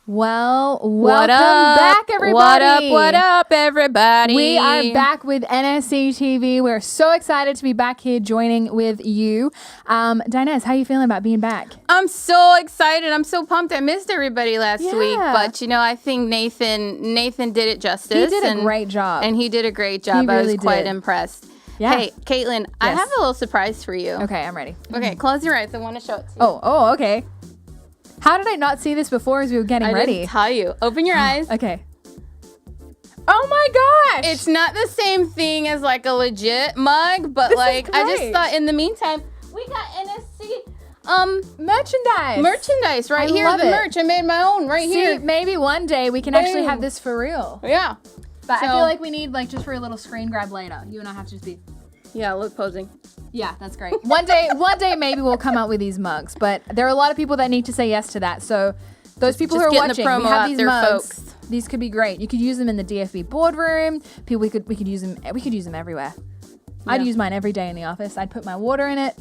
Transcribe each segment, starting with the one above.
Well, welcome back, everybody. What up, everybody? We are back with Nsctv. We're so excited to be back here joining with you. Dinez, how are you feeling about being back? I'm so excited. I'm so pumped. I missed everybody last week, but I think Nathan did it justice. He did a great job. And he did a great job. He really I was quite did. impressed. Yeah. Hey, Caitlin, I have a little surprise for you. Okay, I'm ready. Okay, close your eyes. I want to show it to you. Oh, okay. How did I not see this before as we were getting ready? I didn't tell you. Open your eyes. Okay. Oh my gosh! It's not the same thing as like a legit mug, but I just thought in the meantime, we got NSC merchandise right here. The merch. I made my own here. Maybe one day we can actually have this for real. Yeah. But I feel like we need just for a little screen grab later. You and I have to just be. Yeah, look posing. Yeah, that's great. One day maybe we'll come out with these mugs, but there are a lot of people that need to say yes to that. So those people who are watching, we have these mugs. Folks. These could be great. You could use them in the DFB boardroom. We could use them. We could use them everywhere. Yeah. I'd use mine every day in the office. I'd put my water in it.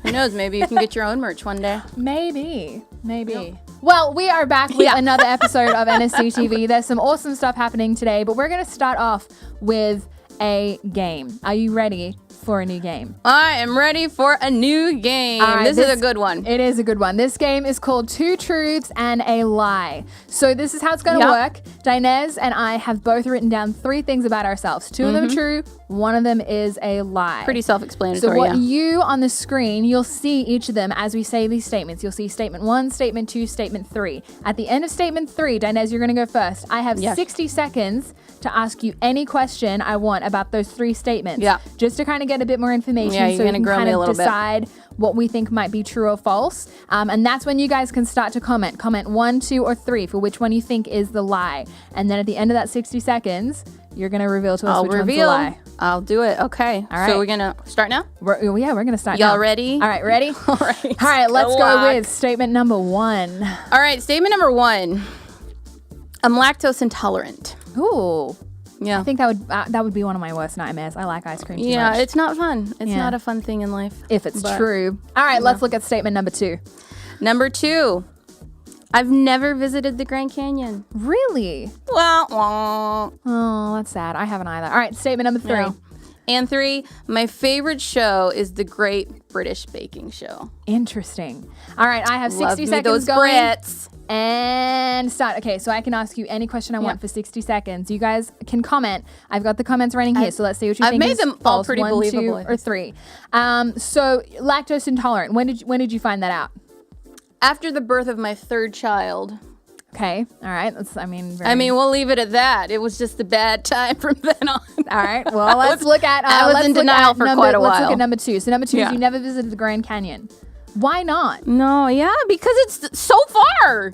Who knows? Maybe you can get your own merch one day. Maybe. Yep. Well, we are back with another episode of Nsctv. There's some awesome stuff happening today, but we're going to start off with a game. Are you ready for a new game? I am ready for a new game. Right, this is a good one. It is a good one. This game is called Two Truths and a Lie. So this is how it's going to work. Dinez and I have both written down 3 things about ourselves. 2 of them true, 1 of them is a lie. Pretty self-explanatory. So what you on the screen, you'll see each of them as we say these statements. You'll see statement 1, statement 2, statement 3. At the end of statement 3, Dinez, you're going to go first. I have 60 seconds to ask you any question I want about those 3 statements. Yeah. Just to kind of get a bit more information so we can kind of decide what we think might be true or false. And that's when you guys can start to comment. Comment 1, 2, or 3 for which one you think is the lie. And then at the end of that 60 seconds, you're going to reveal to us which one's the lie. I'll do it. Okay. All right. So we're going to start now? We're going to start now. Y'all ready? All right. Ready? All right. All right. Let's go with statement number 1. All right. Statement number 1. I'm lactose intolerant. Ooh. Yeah. I think that would be one of my worst nightmares. I like ice cream too much. Yeah, it's not fun. It's not a fun thing in life. If it's true. All right, let's look at statement number 2. Number 2. I've never visited the Grand Canyon. Really? Well, oh, that's sad. I haven't either. All right, statement number 3. Yeah. And 3, my favorite show is the Great British Baking Show. Interesting. All right, I have 60 seconds those going. Brits. And start. Okay, so I can ask you any question I want for 60 seconds. You guys can comment. I've got the comments running here, so let's see what you think. I've made them all pretty believable. 1, 2, or 3. So lactose intolerant. When did you find that out? After the birth of my 3rd child. Okay. All right. We'll leave it at that. It was just a bad time from then on. All right. Well, let's look at. I was in denial for quite a while. Let's look at number 2. So number 2 is you never visited the Grand Canyon. Why not? No. Yeah, because it's so far.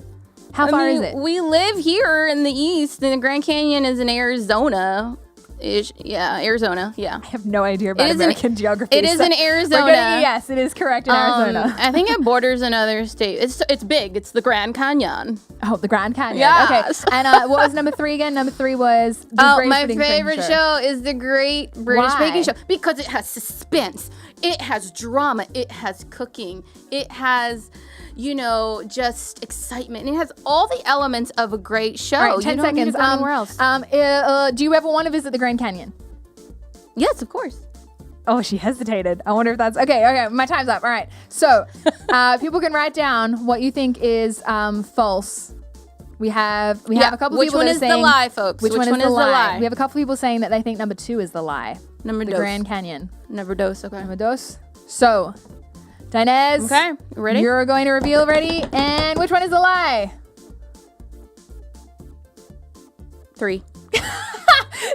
How far is it? We live here in the east, and the Grand Canyon is in Arizona. Arizona. Yeah. I have no idea about American geography. It is in Arizona. Yes, it is correct in Arizona. I think it borders another state. It's big. It's the Grand Canyon. Oh, the Grand Canyon. Yeah. Okay. And what was number 3 again? Number 3 was my favorite show is the Great British Baking Show because it has suspense. It has drama. It has cooking. It has, just excitement. And it has all the elements of a great show. All right, 10 seconds. Need to go anywhere else. Do you ever want to visit the Grand Canyon? Yes, of course. Oh, she hesitated. I wonder if that's okay. My time's up. All right. So, people can write down what you think is false. We have a couple which people one that is are saying, the lie, folks? Which one is the lie? We have a couple people saying that they think number 2 is the lie. Number the Grand Canyon. Number 2. Okay. Number 2. So, Dinez. Okay. Ready? You're going to reveal. Ready? And which one is the lie? 3.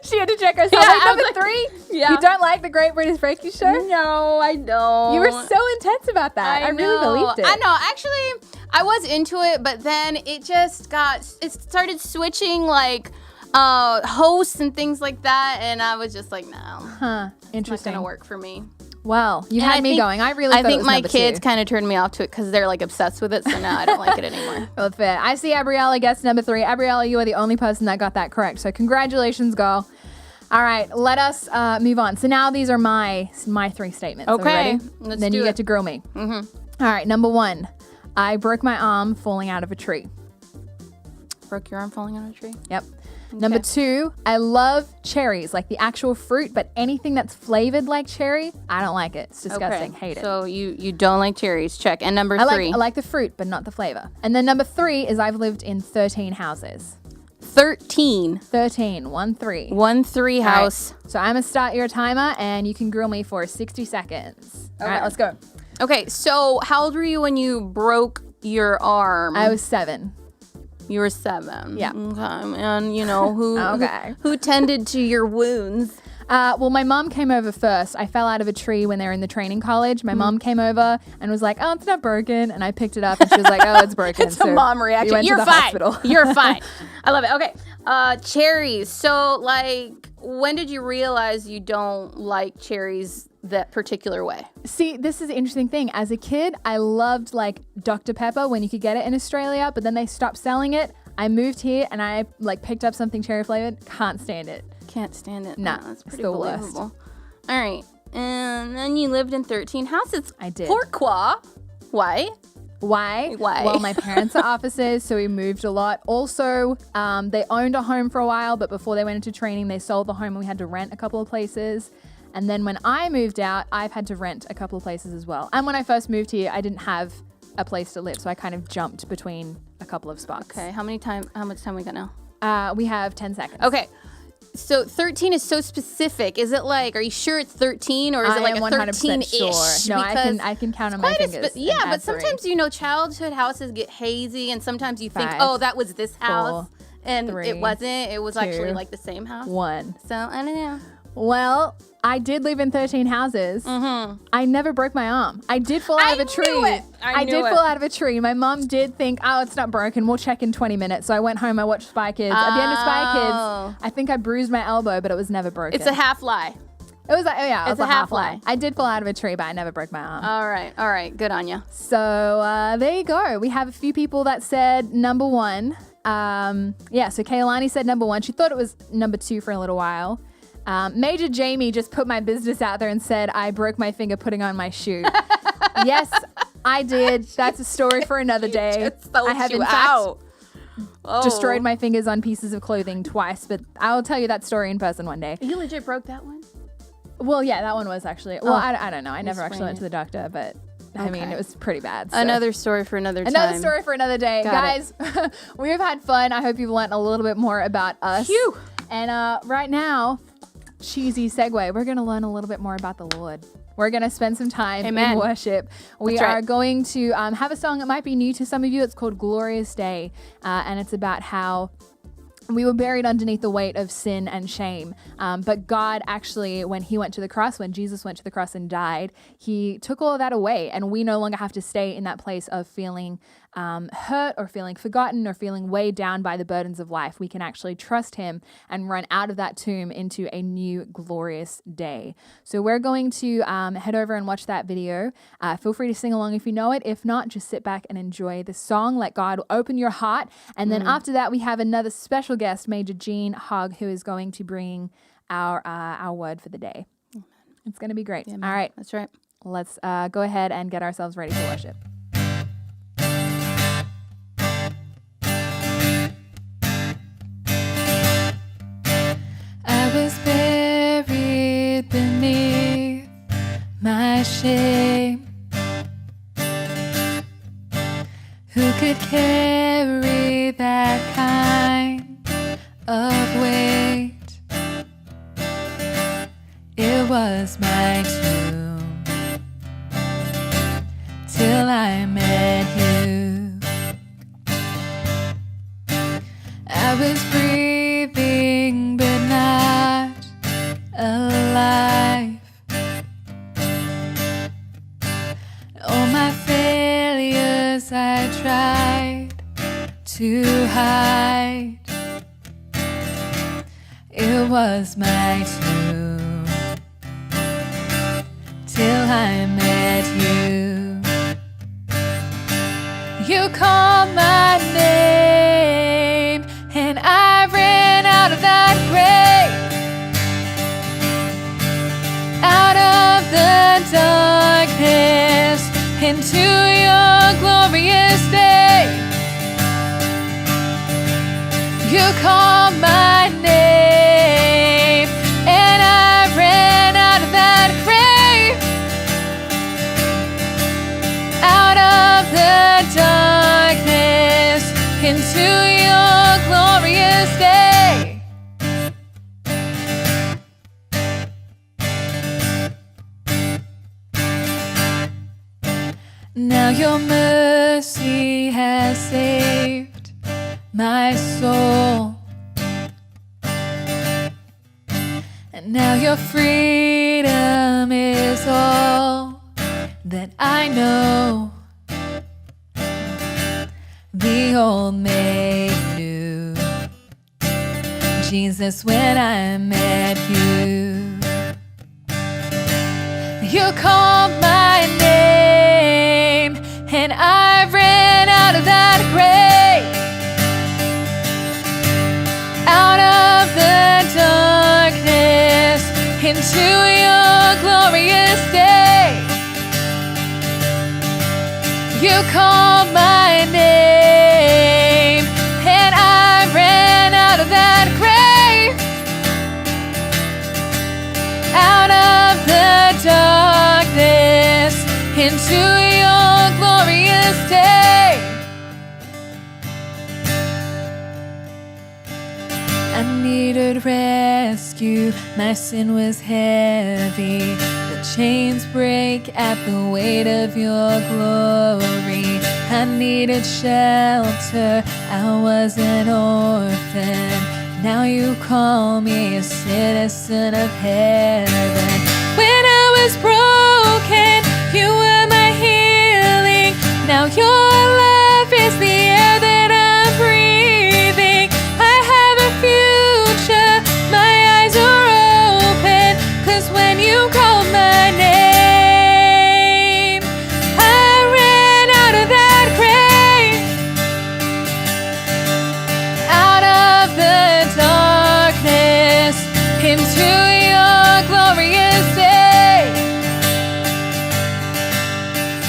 She had to check herself. Number 3? Yeah. You don't like the Great British Baking Show? No, I don't. You were so intense about that. I really believed it. I know. Actually, I was into it, but then it started switching hosts and things like that, and I was just like, no. Huh. Interesting. It's not going to work for me. Well, you had me going. I think my kids kind of turned me off to it because they're obsessed with it. So now I don't like it anymore. Well, fair. I see Abriella guess number 3. Abriella, you are the only person that got that correct. So congratulations, girl. All right, let us move on. So now these are my 3 statements. Okay, then you get to grill me. Mm-hmm. All right, number 1, I broke my arm falling out of a tree. Broke your arm falling out of a tree? Yep. Okay. Number 2, I love cherries, like the actual fruit, but anything that's flavored like cherry, I don't like it. It's disgusting. Okay. Hate it. So you don't like cherries. Check. And number 3. I like the fruit, but not the flavor. And then number 3 is I've lived in 13 houses. 13. 13. 1 3. 1 3 house. Right. So I'm going to start your timer, and you can grill me for 60 seconds. Okay. All right, let's go. Okay, so how old were you when you broke your arm? I was 7. You were 7. Yeah. Okay. And you know who Okay. who tended to your wounds? Well, my mom came over first. I fell out of a tree when they were in the training college. My mom came over and was like, "Oh, it's not broken." And I picked it up, and she was like, "Oh, it's broken." It's a mom reaction. We went You're to the fine. hospital. You're fine. I love it. Okay. Cherries. So, like, when did you realize you don't like cherries that particular way? See, this is an interesting thing. As a kid, I loved like Dr. Pepper when you could get it in Australia, but then they stopped selling it. I moved here and I like picked up something cherry flavored. Can't stand it. Can't stand it. No, that's pretty it's the believable. worst. All right. And then you lived in 13 houses. I did. Pourquoi? Why? Why? Why? Well, my parents are officers, so we moved a lot. Also, they owned a home for a while, but before they went into training, they sold the home and we had to rent a couple of places. And then when I moved out, I've had to rent a couple of places as well. And when I first moved here, I didn't have a place to live, so I kind of jumped between a couple of spots. Okay. How much time we got now? We have 10 seconds. Okay. So 13 is so specific. Is it like, are you sure it's 13 or is it like a 13-ish? Sure. No, I can count on my fingers. Yeah, but sometimes, childhood houses get hazy and sometimes you think, 5, oh, that was this house. 4, and 3, it wasn't. It was 2, actually like the same house. 1. So, I don't know. Well, I did live in 13 houses. Mm-hmm. I never broke my arm. I did fall out of a tree. I did fall out of a tree. My mom did think, oh, it's not broken. We'll check in 20 minutes. So I went home. I watched Spy Kids. At the end of Spy Kids, I think I bruised my elbow, but it was never broken. It's a half lie. It was like, it was a half lie. I did fall out of a tree, but I never broke my arm. All right. Good on you. So there you go. We have a few people that said number 1. So Kaylani said number 1. She thought it was number 2 for a little while. Major Jamie just put my business out there and said I broke my finger putting on my shoe. Yes, I did. That's a story for another day. I have in fact destroyed my fingers on pieces of clothing twice, but I'll tell you that story in person one day. You legit broke that one? Well, yeah, that one was actually. Well, I don't know. I never actually went to the doctor, but I mean, it was pretty bad. So. Another story for another time. Another story for another day. Guys, we have had fun. I hope you've learned a little bit more about us. Phew. And right now, cheesy segue, we're going to learn a little bit more about the Lord. We're going to spend some time in worship. We are going to have a song that might be new to some of you. It's called Glorious Day, and it's about how we were buried underneath the weight of sin and shame. But God actually, when he went to the cross, when Jesus went to the cross and died, he took all of that away. And we no longer have to stay in that place of feeling hurt or feeling forgotten or feeling weighed down by the burdens of life. We can actually trust him and run out of that tomb into a new glorious day. So we're going to head over and watch that video. Feel free to sing along if you know it. If not, just sit back and enjoy the song. Let God open your heart. And then after that, we have another special guest, Major Jean Hogg, who is going to bring our word for the day. Amen. It's going to be great. Amen. All right. That's right. Let's go ahead and get ourselves ready for worship. I was buried beneath my shame. Who could carry that kind of weight? It was my tomb till I met you. I was breathing but not alive. All my failures I tried to hide. It was my tomb till I met you. You called my name and I ran out of that grave, out of the darkness into your glorious day. called my name, and I ran out of that grave, out of the darkness, into your glorious day. Now your mercy has saved my soul, and now your freedom is all that I know. The old made new, Jesus, when I met you, you called my name, and I ran out of that grave, out of the darkness, into your glorious day. You called my name, and I ran out of that grave, out of the darkness, into your glorious day. I needed rescue, my sin was heavy. The chains break at the weight of your glory. I needed shelter, I was an orphan. Now you call me a citizen of heaven. When I was broken, you were my healing. Now your love is the air that I'm breathing. I have a future, my eyes are open, 'cause when you called my name, I ran out of that grave, out of the darkness, into your glorious day.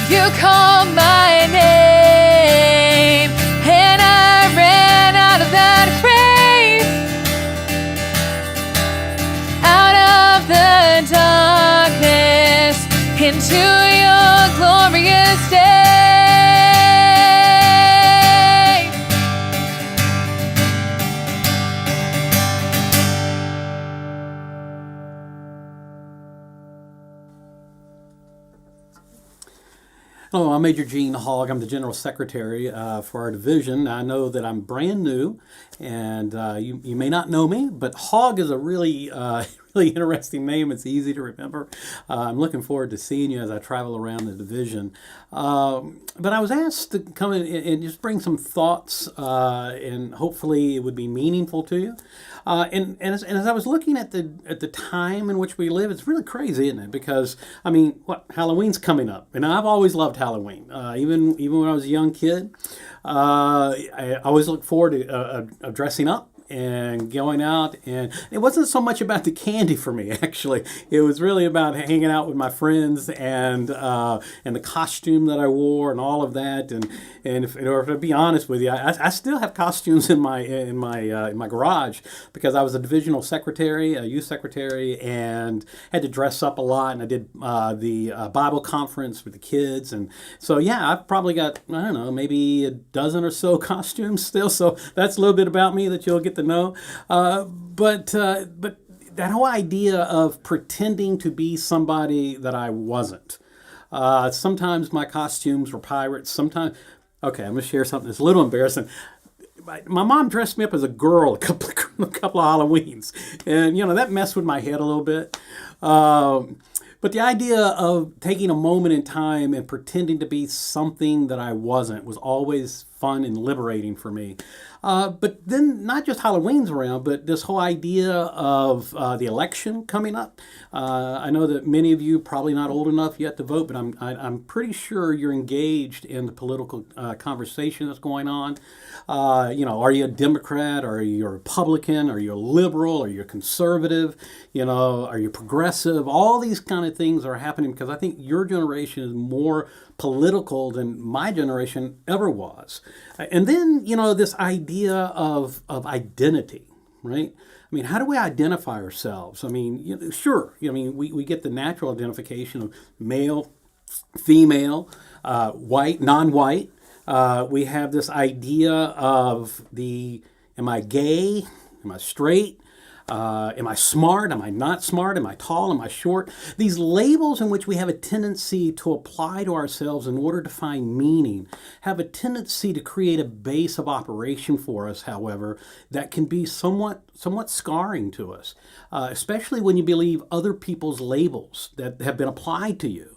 You called my name, and I ran out of that grave, out of the darkness, into your glorious day. Hello, I'm Major Gene Hogg. I'm the General Secretary for our division. I know that I'm brand new, and you may not know me, but Hogg is a really really interesting name. It's easy to remember. I'm looking forward to seeing you as I travel around the division. But I was asked to come in and just bring some thoughts, and hopefully it would be meaningful to you. And as I was looking at the time in which we live, it's really crazy, isn't it? Because I mean, Halloween's coming up, and I've always loved Halloween. Even when I was a young kid, I always looked forward to dressing up and going out, and it wasn't so much about the candy for me. Actually, it was really about hanging out with my friends and the costume that I wore and all of that. And if, or to be honest with you, I still have costumes in my garage because I was a divisional secretary, a youth secretary, and had to dress up a lot. And I did the Bible conference with the kids, and so yeah, I've probably got, I don't know, maybe a dozen or so costumes still. So that's a little bit about me that you'll get to know. But that whole idea of pretending to be somebody that I wasn't. Sometimes my costumes were pirates. Sometimes, okay, I'm gonna share something that's a little embarrassing. My mom dressed me up as a girl a couple of Halloweens, and that messed with my head a little bit. But the idea of taking a moment in time and pretending to be something that I wasn't was always fun and liberating for me. But then not just Halloween's around, but this whole idea of the election coming up. I know that many of you probably not old enough yet to vote, but I'm pretty sure you're engaged in the political conversation that's going on. Are you a Democrat? Are you a Republican? Are you a liberal? Are you a conservative? Are you progressive? All these kind of things are happening because I think your generation is more political than my generation ever was. And then, this idea of identity, right? I mean, how do we identify ourselves? I mean, sure, we get the natural identification of male, female, white, non-white. We have this idea of am I gay? Am I straight? Am I smart? Am I not smart? Am I tall? Am I short? These labels in which we have a tendency to apply to ourselves in order to find meaning have a tendency to create a base of operation for us, however, that can be somewhat scarring to us, especially when you believe other people's labels that have been applied to you.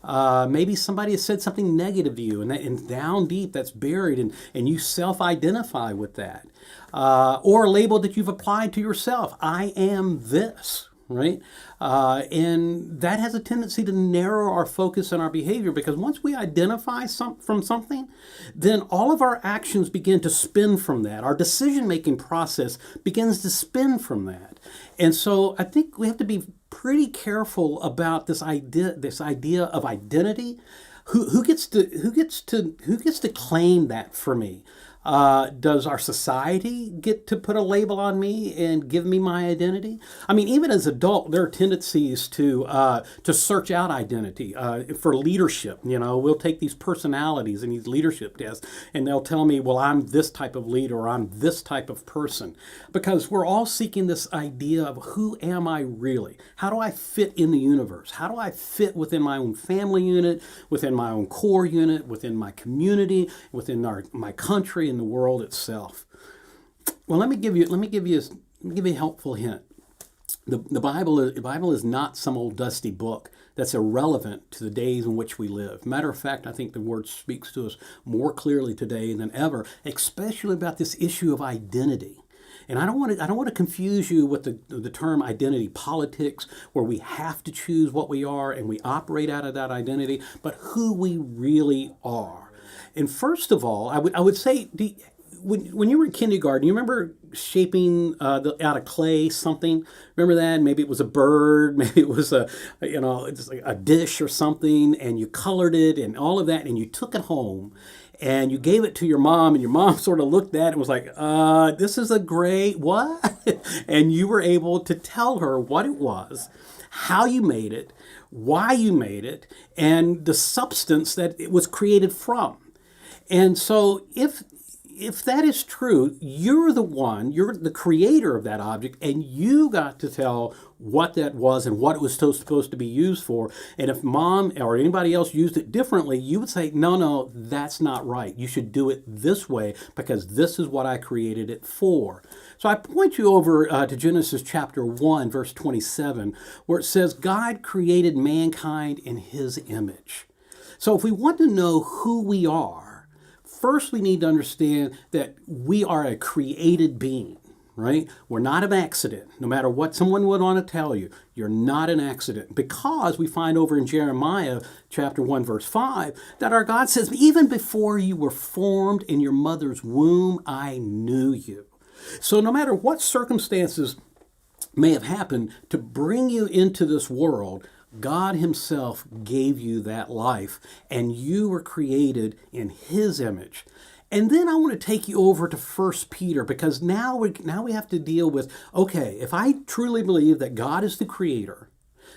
Maybe somebody has said something negative to you, and down deep that's buried, and you self-identify with that. Or a label that you've applied to yourself. I am this, right? And that has a tendency to narrow our focus and our behavior, because once we identify from something, then all of our actions begin to spin from that. Our decision-making process begins to spin from that. And so I think we have to be pretty careful about this idea of identity. Who gets to claim that for me? Does our society get to put a label on me and give me my identity? I mean, even as adult, there are tendencies to search out identity for leadership. We'll take these personalities and these leadership tests, and they'll tell me, well, I'm this type of leader, or I'm this type of person, because we're all seeking this idea of who am I really? How do I fit in the universe? How do I fit within my own family unit, within my own core unit, within my community, within my country, in the world itself? Well, let me give you a helpful hint. The Bible is not some old dusty book that's irrelevant to the days in which we live. Matter of fact, I think the word speaks to us more clearly today than ever, especially about this issue of identity. And I don't want to confuse you with the term identity politics, where we have to choose what we are and we operate out of that identity, but who we really are. And first of all, I would say, when you were in kindergarten, you remember shaping out of clay something? Remember that? Maybe it was a bird, maybe it was it's like a dish or something, and you colored it and all of that, and you took it home and you gave it to your mom, and your mom sort of looked at it and was like, this is a great what? And you were able to tell her what it was, how you made it, why you made it, and the substance that it was created from. And so if that is true, you're the creator of that object, and you got to tell what that was and what it was supposed to be used for. And if mom or anybody else used it differently, you would say, no, that's not right. You should do it this way, because this is what I created it for. So I point you over to Genesis chapter 1, verse 27, where it says, God created mankind in his image. So if we want to know who we are, first, we need to understand that we are a created being, right? We're not an accident. No matter what someone would want to tell you, you're not an accident. Because we find over in Jeremiah chapter 1, verse 5, that our God says, even before you were formed in your mother's womb, I knew you. So no matter what circumstances may have happened to bring you into this world, God himself gave you that life, and you were created in his image. And then I want to take you over to 1 Peter, because now we have to deal with, okay, if I truly believe that God is the creator,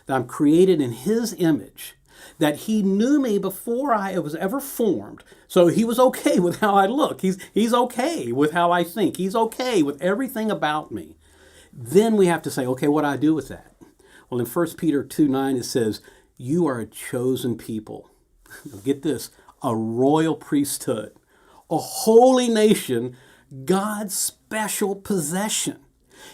that I'm created in his image, that he knew me before I was ever formed, so he was okay with how I look, he's okay with how I think, he's okay with everything about me, then we have to say, okay, what do I do with that? Well, in 1 Peter 2:9, it says, you are a chosen people. Get this, a royal priesthood, a holy nation, God's special possession.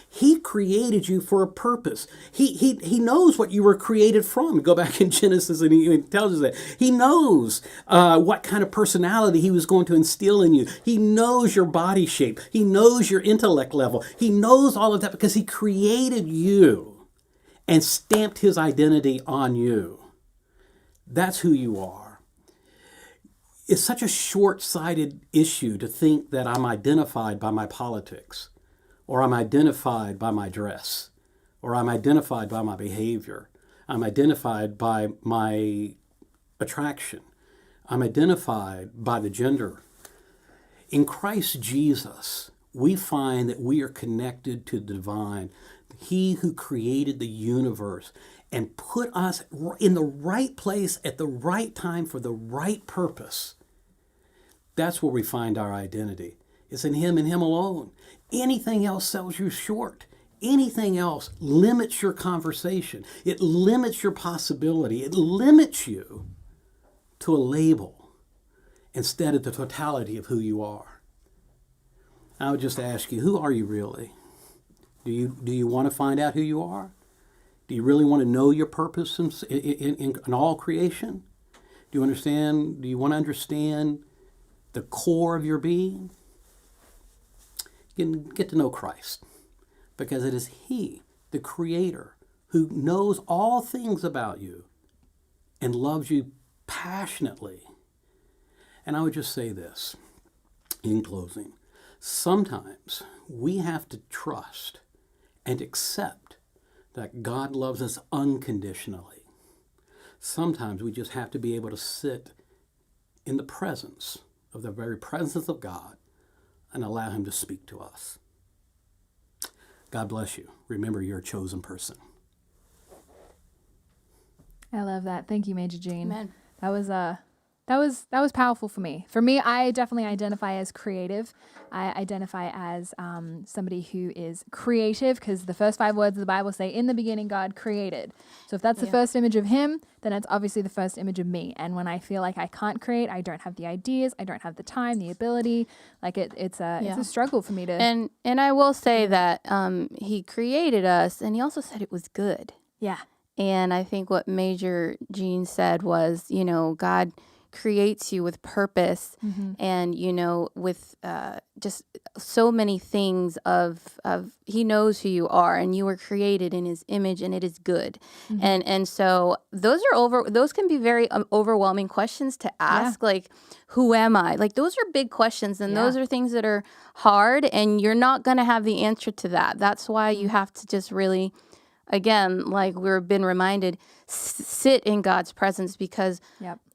He created you for a purpose. He knows what you were created from. Go back in Genesis and he tells us that. He knows what kind of personality he was going to instill in you. He knows your body shape. He knows your intellect level. He knows all of that because he created you and stamped his identity on you. That's who you are. It's such a short-sighted issue to think that I'm identified by my politics, or I'm identified by my dress, or I'm identified by my behavior. I'm identified by my attraction. I'm identified by the gender. In Christ Jesus, we find that we are connected to the divine, He who created the universe and put us in the right place at the right time for the right purpose. That's where we find our identity. It's in Him and Him alone. Anything else sells you short. Anything else limits your conversation. It limits your possibility. It limits you to a label instead of the totality of who you are. I would just ask you, who are you really? Do you want to find out who you are? Do you really want to know your purpose in all creation? Do you understand? Do you want to understand the core of your being? You can get to know Christ, because it is He, the Creator, who knows all things about you and loves you passionately. And I would just say this in closing. Sometimes we have to trust and accept that God loves us unconditionally. Sometimes we just have to be able to sit in the presence of the very presence of God and allow Him to speak to us. God bless you. Remember, you're a chosen person. I love that. Thank you, Major Jean. Amen. That was powerful for me. For me, I definitely identify as creative. I identify as somebody who is creative, because the first 5 words of the Bible say, "In the beginning, God created." So if that's the first image of Him, then it's obviously the first image of me. And when I feel like I can't create, I don't have the ideas, I don't have the time, the ability. Like it's a struggle for me to. And I will say that He created us, and He also said it was good. Yeah. And I think what Major Jean said was, God creates you with purpose, and with just so many things of He knows who you are, and you were created in His image, and it is good. And so those can be very overwhelming questions to ask, like, who am I? Like, those are big questions, and those are things that are hard, and you're not going to have the answer to that. That's why you have to just really, again, like we've been reminded, sit in God's presence, because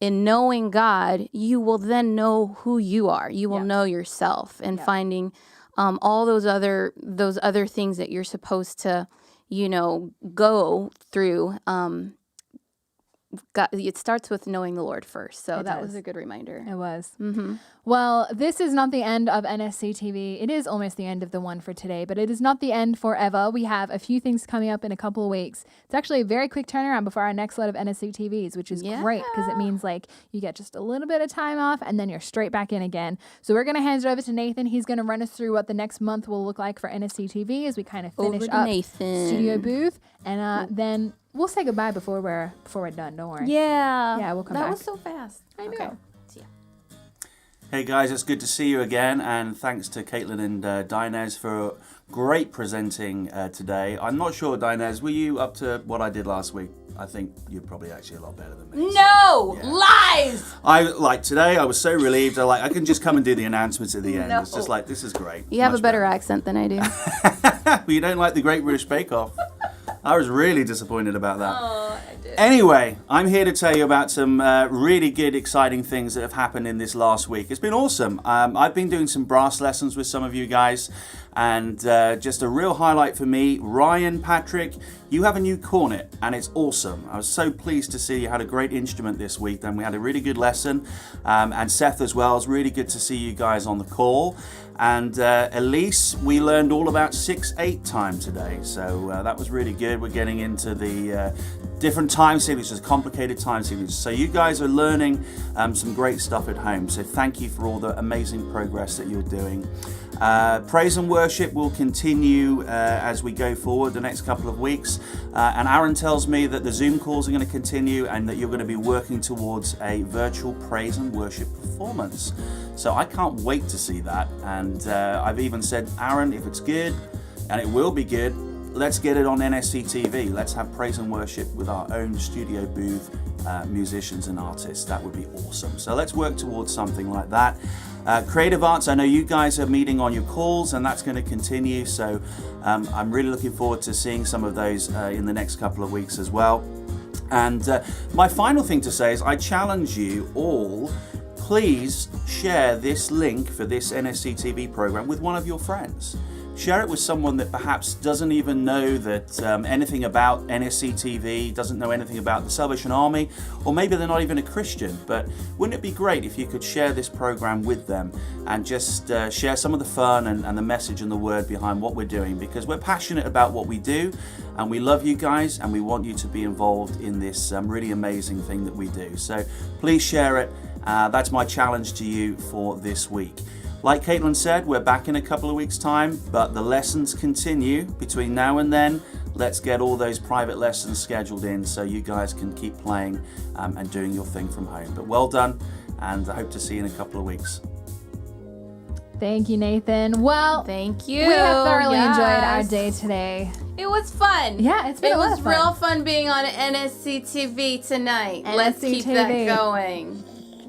in knowing God, you will then know who you are. You will know yourself, and finding all those other things that you're supposed to, go through. God, it starts with knowing the Lord first. So that was a good reminder. It was. Well, this is not the end of Nsctv. It is almost the end of the one for today, but it is not the end forever. We have a few things coming up in a couple of weeks. It's actually a very quick turnaround before our next lot of Nsctvs, which is great, because it means like you get just a little bit of time off and then you're straight back in again. So we're going to hand it over to Nathan. He's going to run us through what the next month will look like for Nsctv as we kind of finish up Studio Booth, and then we'll say goodbye before we're done. Don't worry. Yeah, we'll come back. That was so fast. I know. Okay. See ya. Hey guys, it's good to see you again, and thanks to Caitlin and Dinez for great presenting today. I'm not sure, Dinez, were you up to what I did last week? I think you're probably actually a lot better than me. No! Lies! Today I was so relieved. I can just come and do the announcements at the end. It's just like, this is great. You have a better accent than I do. Well, you don't like the Great British Bake Off. I was really disappointed about that. Oh, I did. Anyway, I'm here to tell you about some really good, exciting things that have happened in this last week. It's been awesome. I've been doing some brass lessons with some of you guys, and just a real highlight for me, Ryan, Patrick, you have a new cornet, and it's awesome. I was so pleased to see you had a great instrument this week. Then we had a really good lesson, and Seth as well. It's really good to see you guys on the call. And Elise, we learned all about 6/8 time today, so that was really good. We're getting into the different time signatures, complicated time signatures. So you guys are learning some great stuff at home. So thank you for all the amazing progress that you're doing. Praise and worship will continue as we go forward the next couple of weeks. And Aaron tells me that the Zoom calls are going to continue, and that you're going to be working towards a virtual praise and worship performance. So I can't wait to see that. And I've even said, Aaron, if it's good, and it will be good, let's get it on Nsctv. Let's have praise and worship with our own studio booth musicians and artists. That would be awesome. So let's work towards something like that. Creative Arts, I know you guys are meeting on your calls, and that's going to continue. So I'm really looking forward to seeing some of those in the next couple of weeks as well. And my final thing to say is I challenge you all, please share this link for this Nsctv program with one of your friends. Share it with someone that perhaps doesn't even know that anything about Nsctv, doesn't know anything about the Salvation Army, or maybe they're not even a Christian. But wouldn't it be great if you could share this program with them and just share some of the fun and the message and the word behind what we're doing, because we're passionate about what we do and we love you guys and we want you to be involved in this really amazing thing that we do. So please share it. That's my challenge to you for this week. Like Caitlin said, we're back in a couple of weeks' time, but the lessons continue between now and then. Let's get all those private lessons scheduled in so you guys can keep playing and doing your thing from home. But well done, and I hope to see you in a couple of weeks. Thank you, Nathan. Well, thank you. We have thoroughly enjoyed our day today. It was fun. Yeah, it's been a lot of fun. It was real fun being on NSCTV tonight. Let's keep that going.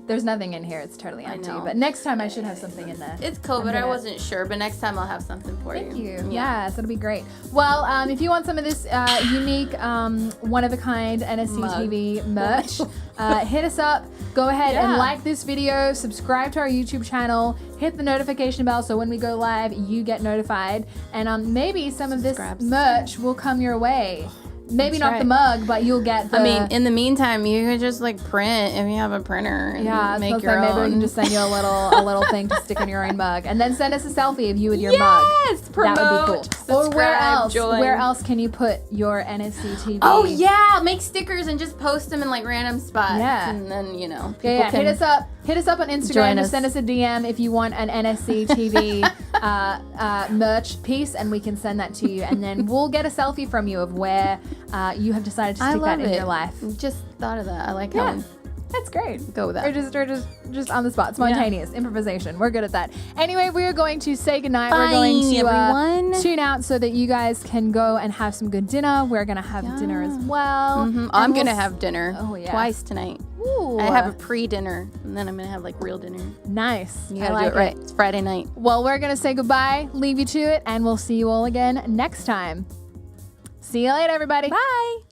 There's nothing in here. It's totally empty. But next time I should have something in there. It's cool, but I wasn't sure. But next time I'll have something for you. Thank you. Yes, it'll be great. Well, if you want some of this unique, one-of-a-kind NSCTV merch, hit us up. Go ahead and like this video. Subscribe to our YouTube channel. Hit the notification bell so when we go live, you get notified. And maybe some of this merch will come your way. Maybe not the mug, but you'll get the... I mean, in the meantime, you can just like print if you have a printer and make your own. Maybe we can just send you a little thing to stick in your own mug. And then send us a selfie of you with your mug. Yes! Promote. That would be cool. Or where else? Join. Where else can you put your NSCTV? Oh, yeah! Make stickers and just post them in like random spots. Yeah. And then, you know, people can... Hit us up. Hit us up on Instagram. Just send us a DM if you want an NSCTV merch piece, and we can send that to you. And then we'll get a selfie from you of where you have decided to stick that in your life. Just thought of that. I like how that's great. Go with that. Or just on the spot, spontaneous improvisation. We're good at that. Anyway, we're going to say goodnight. We're going to tune out so that you guys can go and have some good dinner. We're gonna have dinner as well. I'm gonna have dinner twice tonight. Ooh. I have a pre-dinner, and then I'm gonna have like real dinner. Nice. You gotta do it right. It's Friday night. Well, we're gonna say goodbye, leave you to it, and we'll see you all again next time. See you later, everybody. Bye.